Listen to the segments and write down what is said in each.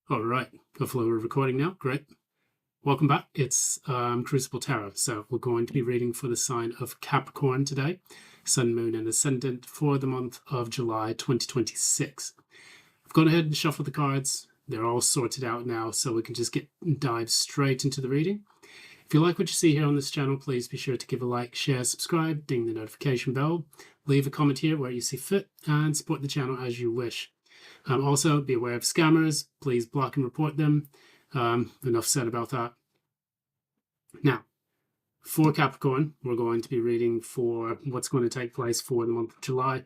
All right, hopefully we're recording now. Great. Welcome back. It's Crucible Tarot. So we're going to be reading for the sign of Capricorn today, Sun, Moon, and Ascendant for the month of July 2026. I've gone ahead and shuffled the cards. They're all sorted out now, so we can just dive straight into the reading. If you like what you see here on this channel, please be sure to give a like, share, subscribe, ding the notification bell, leave a comment here where you see fit, and support the channel as you wish. Also, be aware of scammers. Please block and report them. Enough said about that. Now, for Capricorn, we're going to be reading for what's going to take place for the month of July.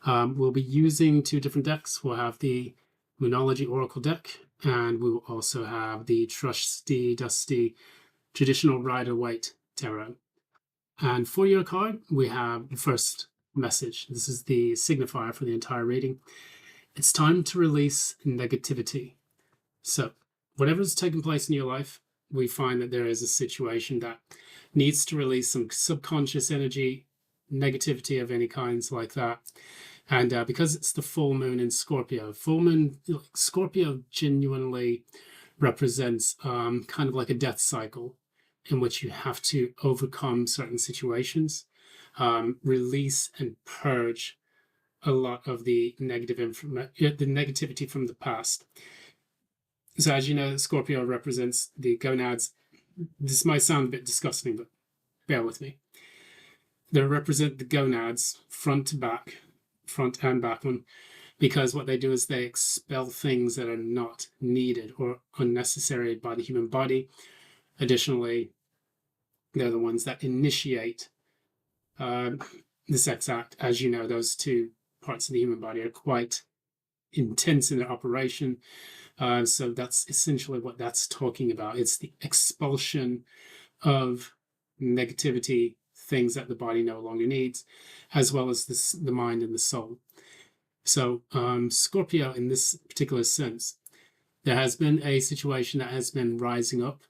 We'll be using two different decks. We'll have the Moonology Oracle deck, and we will also have the trusty, dusty, traditional Rider-Waite Tarot. And for your card, we have the first message. This is the signifier for the entire reading. It's time to release negativity. So whatever's taken place in your life, we find that there is a situation that needs to release some subconscious energy, negativity of any kinds like that. And because it's the full moon in Scorpio, Scorpio genuinely represents kind of like a death cycle in which you have to overcome certain situations, release and purge a lot of the negativity from the past. So as you know, Scorpio represents the gonads. This might sound a bit disgusting, but bear with me. They represent the gonads front and back one, because what they do is they expel things that are not needed or unnecessary by the human body. Additionally, they're the ones that initiate the sex act. As you know, those two parts of the human body are quite intense in their operation. So that's essentially what that's talking about. It's the expulsion of negativity, things that the body no longer needs, as well as the mind and the soul. So Scorpio, in this particular sense, there has been a situation that has been rising up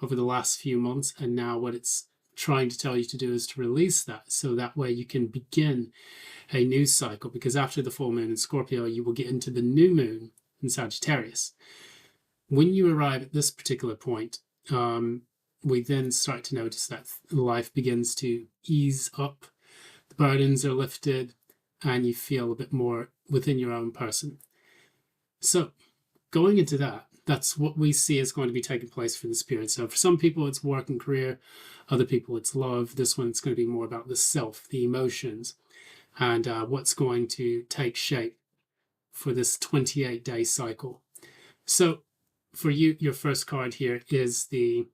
over the last few months, and now what it's trying to tell you to do is to release that, so that way you can begin a new cycle, because after the full moon in Scorpio, you will get into the new moon in Sagittarius. When you arrive at this particular point, we then start to notice that life begins to ease up, the burdens are lifted, and you feel a bit more within your own person. So going into that, that's what we see is going to be taking place for this period. So for some people, it's work and career. Other people, it's love. This one, it's going to be more about the self, the emotions, and what's going to take shape for this 28-day cycle. So for you, your first card here is the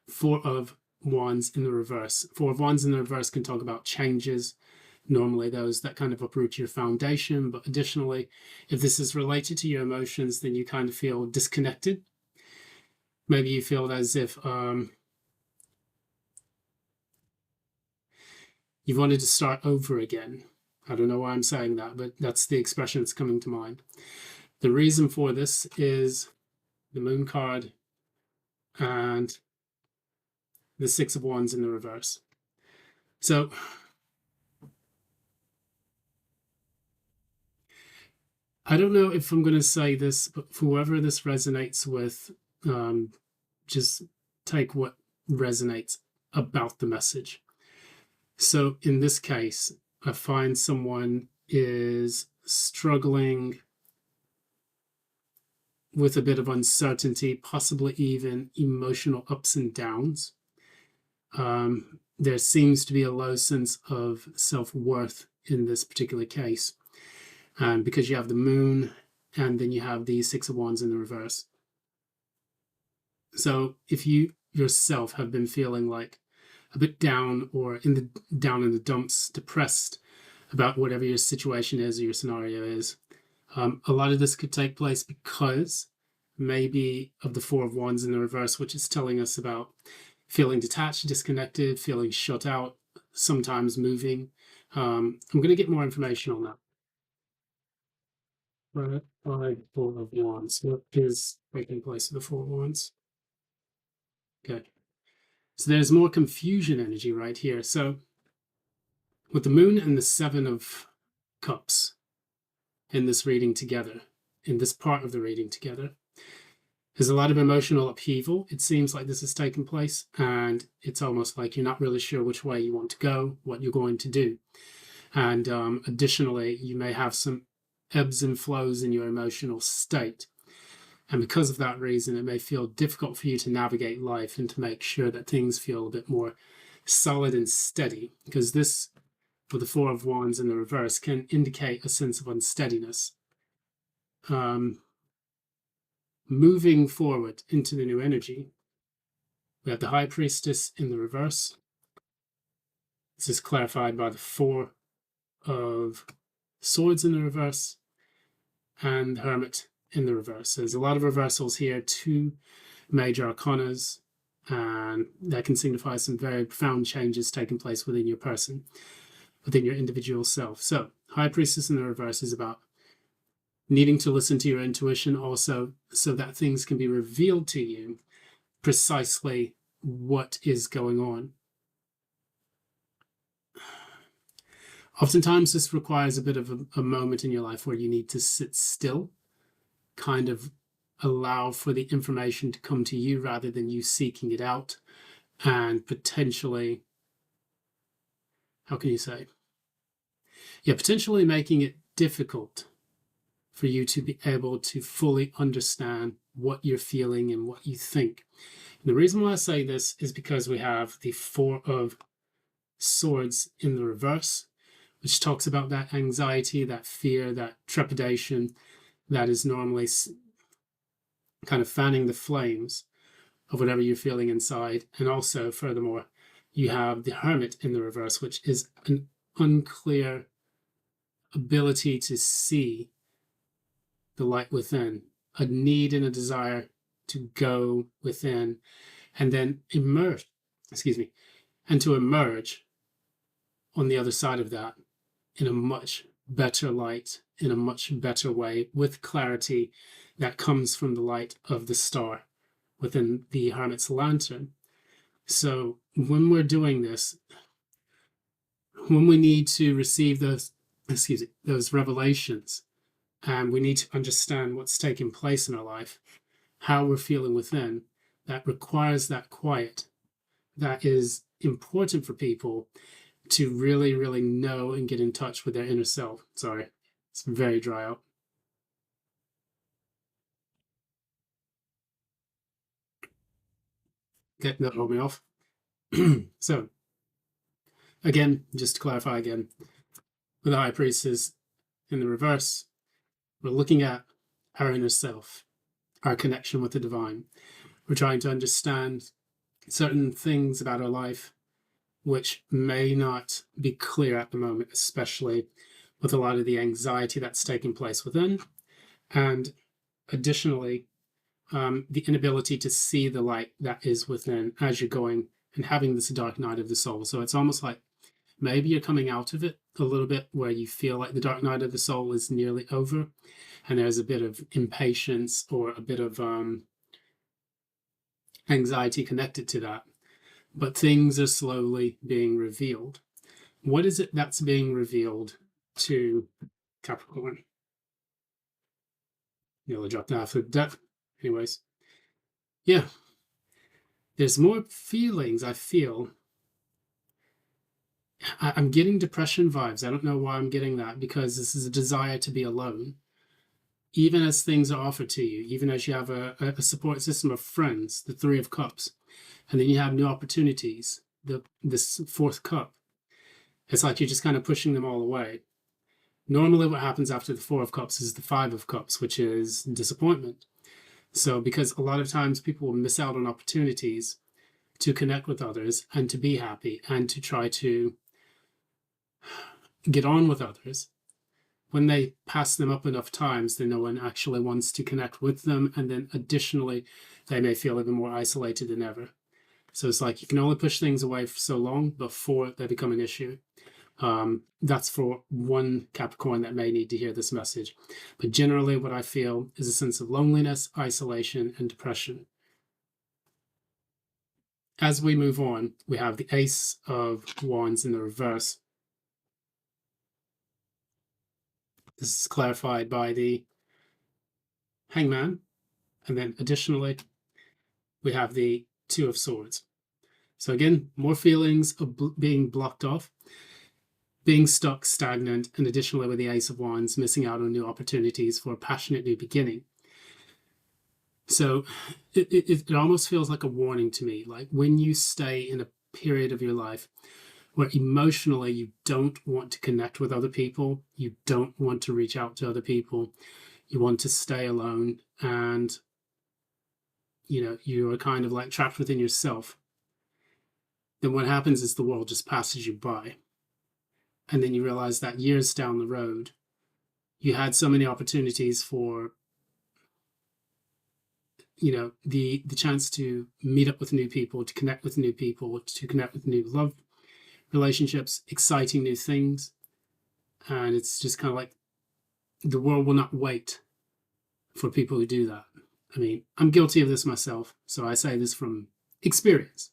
Four of Wands in the reverse. Four of Wands in the reverse can talk about changes, normally those that kind of uproot your foundation. But additionally, if this is related to your emotions, then you kind of feel disconnected. Maybe you feel as if you wanted to start over again. I don't know why I'm saying that, but that's the expression that's coming to mind. The reason for this is the Moon card and the Six of Wands in the reverse. So I don't know if I'm going to say this, but for whoever this resonates with, just take what resonates about the message. So in this case, I find someone is struggling with a bit of uncertainty, possibly even emotional ups and downs. There seems to be a low sense of self-worth in this particular case, because you have the Moon and then you have the Six of Wands in the reverse. So if you yourself have been feeling like a bit down or down in the dumps, depressed about whatever your situation is or your scenario is, a lot of this could take place because maybe of the Four of Wands in the reverse, which is telling us about feeling detached, disconnected, feeling shut out, sometimes moving. I'm going to get more information on that. Right, Four of Wands. What is taking place with the Four of Wands? Okay. So there's more confusion energy right here. So with the Moon and the Seven of Cups in this reading together, in this part of the reading together. There's a lot of emotional upheaval. It seems like this is taking place, and it's almost like you're not really sure which way you want to go, what you're going to do. And additionally, you may have some ebbs and flows in your emotional state. And because of that reason, it may feel difficult for you to navigate life and to make sure that things feel a bit more solid and steady, because this, with the Four of Wands in the reverse, can indicate a sense of unsteadiness. Moving forward into the new energy, we have the High Priestess in the reverse. This is clarified by the Four of Swords in the reverse and the Hermit in the reverse. There's a lot of reversals here, 2 major arcanas, and that can signify some very profound changes taking place within your person, within your individual self. So High Priestess in the reverse is about needing to listen to your intuition also, so that things can be revealed to you precisely what is going on. Oftentimes this requires a bit of a moment in your life where you need to sit still, kind of allow for the information to come to you rather than you seeking it out, and potentially, how can you say? Yeah, potentially making it difficult for you to be able to fully understand what you're feeling and what you think. And the reason why I say this is because we have the Four of Swords in the reverse, which talks about that anxiety, that fear, that trepidation that is normally kind of fanning the flames of whatever you're feeling inside. And also, furthermore, you have the Hermit in the reverse, which is an unclear ability to see the light within, a need and a desire to go within and then emerge, and to emerge on the other side of that in a much better light, in a much better way, with clarity that comes from the light of the star within the Hermit's lantern. So when we're doing this, when we need to receive those revelations, and we need to understand what's taking place in our life, how we're feeling within, that requires that quiet. That is important for people to really, really know and get in touch with their inner self. Sorry, it's very dry out. Okay, that'll hold me off. So, again, just to clarify again, with the High Priestess in the reverse, we're looking at our inner self, our connection with the divine. We're trying to understand certain things about our life which may not be clear at the moment, especially with a lot of the anxiety that's taking place within, and additionally, the inability to see the light that is within as you're going and having this dark night of the soul. So it's almost like maybe you're coming out of it a little bit where you feel like the dark night of the soul is nearly over, and there's a bit of impatience or a bit of anxiety connected to that. But things are slowly being revealed. What is it that's being revealed to Capricorn? Nearly dropped out of depth. Anyways, yeah. There's more feelings, I feel. I'm getting depression vibes. I don't know why I'm getting that, because this is a desire to be alone. Even as things are offered to you, even as you have a support system of friends, the Three of Cups, and then you have new opportunities, this Fourth Cup. It's like you're just kind of pushing them all away. Normally what happens after the Four of Cups is the Five of Cups, which is disappointment. So because a lot of times people will miss out on opportunities to connect with others and to be happy and to try to get on with others, when they pass them up enough times, then no one actually wants to connect with them. And then additionally, they may feel even more isolated than ever. So it's like you can only push things away for so long before they become an issue. That's for one Capricorn that may need to hear this message. But generally what I feel is a sense of loneliness, isolation, and depression. As we move on, we have the Ace of Wands in the reverse. This is clarified by the Hangman, and then additionally, we have the Two of Swords. So again, more feelings of being blocked off, being stuck, stagnant, and additionally with the Ace of Wands, missing out on new opportunities for a passionate new beginning. So it almost feels like a warning to me, like when you stay in a period of your life where emotionally you don't want to connect with other people, you don't want to reach out to other people, you want to stay alone, and you are kind of like trapped within yourself, then what happens is the world just passes you by. And then you realize that years down the road, you had so many opportunities for, the chance to meet up with new people, to connect with new people, to connect with new love relationships, exciting new things. And it's just kind of like the world will not wait for people who do that. I mean, I'm guilty of this myself, so I say this from experience.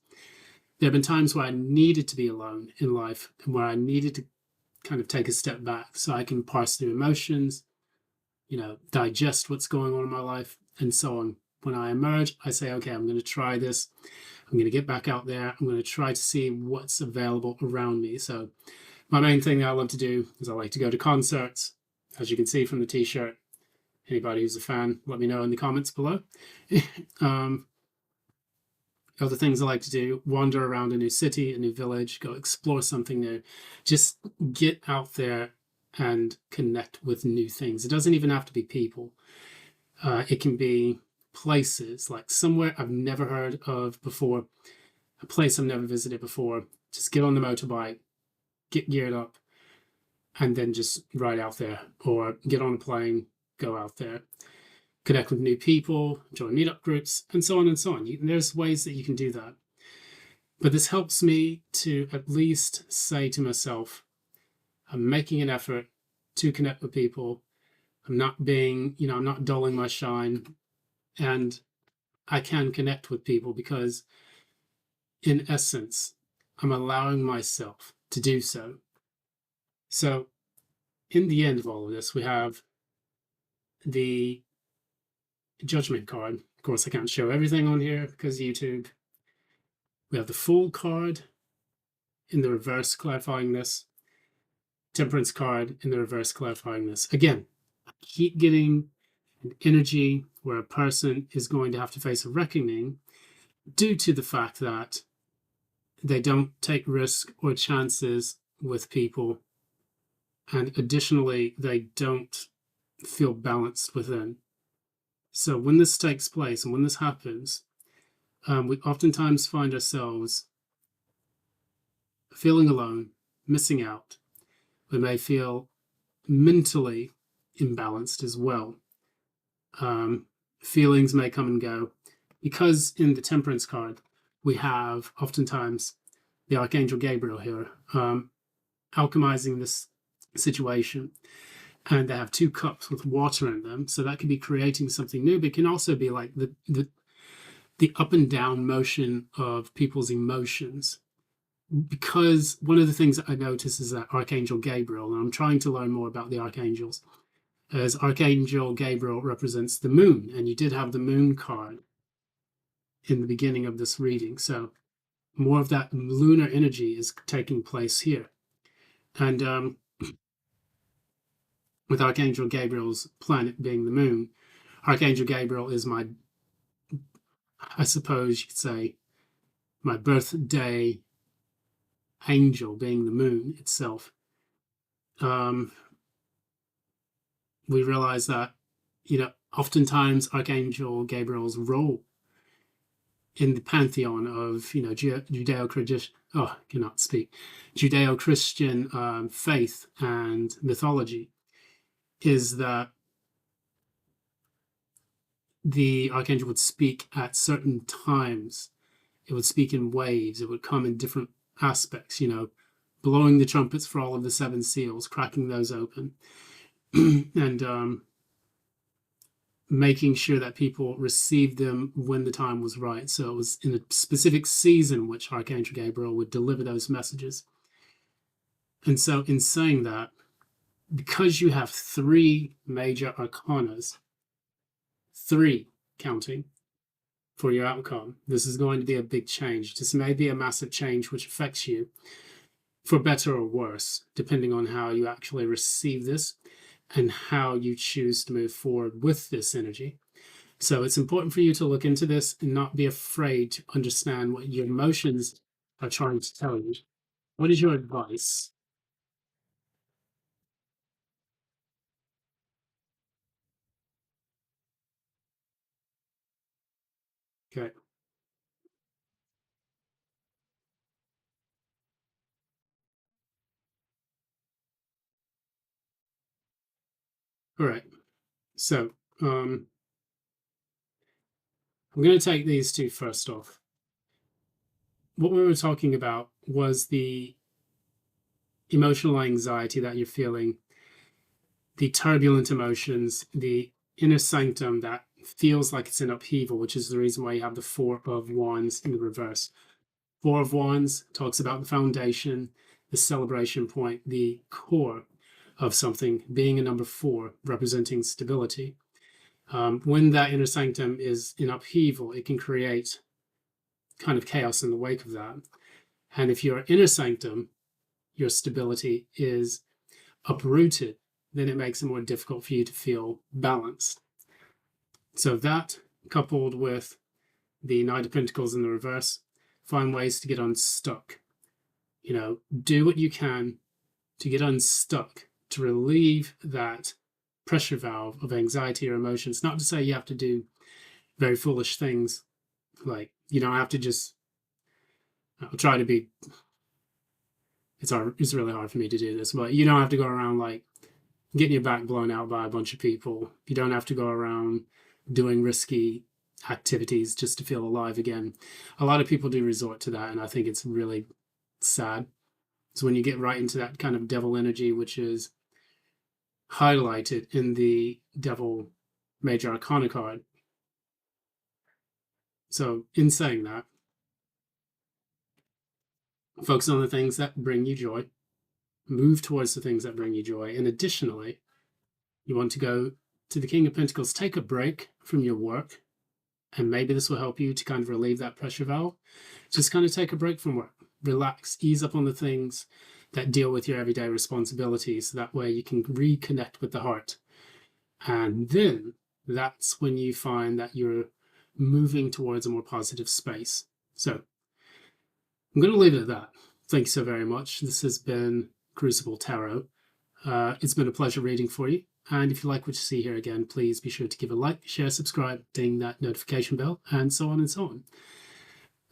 There have been times where I needed to be alone in life and where I needed to kind of take a step back so I can parse through emotions, digest what's going on in my life and so on. When I emerge, I say, okay, I'm going to try this. I'm going to get back out there. I'm going to try to see what's available around me. So my main thing that I love to do is I like to go to concerts, as you can see from the t-shirt. Anybody who's a fan, let me know in the comments below. Other things I like to do, wander around a new city, a new village, go explore something new. Just get out there and connect with new things. It doesn't even have to be people. It can be places, like somewhere I've never heard of before, a place I've never visited before. Just get on the motorbike, get geared up, and then just ride out there, or get on a plane, go out there, connect with new people, join meetup groups, and so on and so on. There's ways that you can do that. But this helps me to at least say to myself, I'm making an effort to connect with people. I'm not being, I'm not dulling my shine, and I can connect with people because in essence, I'm allowing myself to do so. So in the end of all of this, we have the Judgment card. Of course, I can't show everything on here because YouTube. We have the Fool card in the reverse, clarifying this. Temperance card in the reverse, clarifying this. Again, I keep getting an energy where a person is going to have to face a reckoning due to the fact that they don't take risk or chances with people, and additionally, they don't feel balanced within. So when this takes place and when this happens, we oftentimes find ourselves feeling alone, missing out. We may feel mentally imbalanced as well. Feelings may come and go. Because in the Temperance card, we have oftentimes the Archangel Gabriel here, alchemizing this situation. And they have two cups with water in them. So that could be creating something new, but it can also be like the up and down motion of people's emotions. Because one of the things that I notice is that Archangel Gabriel, and I'm trying to learn more about the archangels, as Archangel Gabriel represents the moon, and you did have the moon card in the beginning of this reading. So more of that lunar energy is taking place here. And with Archangel Gabriel's planet being the moon, Archangel Gabriel is my, I suppose you could say, my birthday angel, being the moon itself. We realize that, oftentimes Archangel Gabriel's role in the pantheon of, Judeo-Christian, Judeo-Christian faith and mythology is that the archangel would speak at certain times. It would speak in waves. It would come in different aspects, blowing the trumpets for all of the seven seals, cracking those open, and making sure that people received them when the time was right. So it was in a specific season which Archangel Gabriel would deliver those messages. And so in saying that, because you have three major arcanas, 3 counting for your outcome. This is going to be a big change. This may be a massive change which affects you for better or worse, depending on how you actually receive this and how you choose to move forward with this energy. So it's important for you to look into this and not be afraid to understand what your emotions are trying to tell you. What is your advice? Okay. All right. So I'm going to take these two first off. What we were talking about was the emotional anxiety that you're feeling, the turbulent emotions, the inner sanctum that feels like it's in upheaval, which is the reason why you have the 4 of Wands in the reverse. 4 of Wands talks about the foundation, the celebration point, the core of something, being a number 4, representing stability. When that inner sanctum is in upheaval, it can create kind of chaos in the wake of that. And if your inner sanctum, your stability, is uprooted, then it makes it more difficult for you to feel balanced. So that, coupled with the Knight of Pentacles in the reverse, find ways to get unstuck. You know, do what you can to get unstuck, to relieve that pressure valve of anxiety or emotions. Not to say you have to do very foolish things, like you don't have to just, I'll try to be, it's really hard for me to do this, but you don't have to go around like getting your back blown out by a bunch of people. You don't have to go around doing risky activities just to feel alive again. A lot of people do resort to that, and I think it's really sad. So when you get right into that kind of devil energy, which is highlighted in the Devil Major Arcana card. So in saying that, focus on the things that bring you joy, move towards the things that bring you joy, and additionally, you want to go to the King of Pentacles, take a break from your work, and maybe this will help you to kind of relieve that pressure valve. Just kind of take a break from work, relax, ease up on the things that deal with your everyday responsibilities, so that way you can reconnect with the heart. And then that's when you find that you're moving towards a more positive space. So I'm going to leave it at that. Thank you so very much. This has been Crucible Tarot. It's been a pleasure reading for you. And if you like what you see here again, please be sure to give a like, share, subscribe, ding that notification bell, and so on and so on.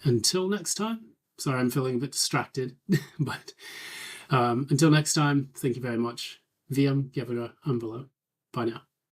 Until next time, sorry, I'm feeling a bit distracted, but until next time, thank you very much. VIAM, GEVURAH, AMBULO. Bye now.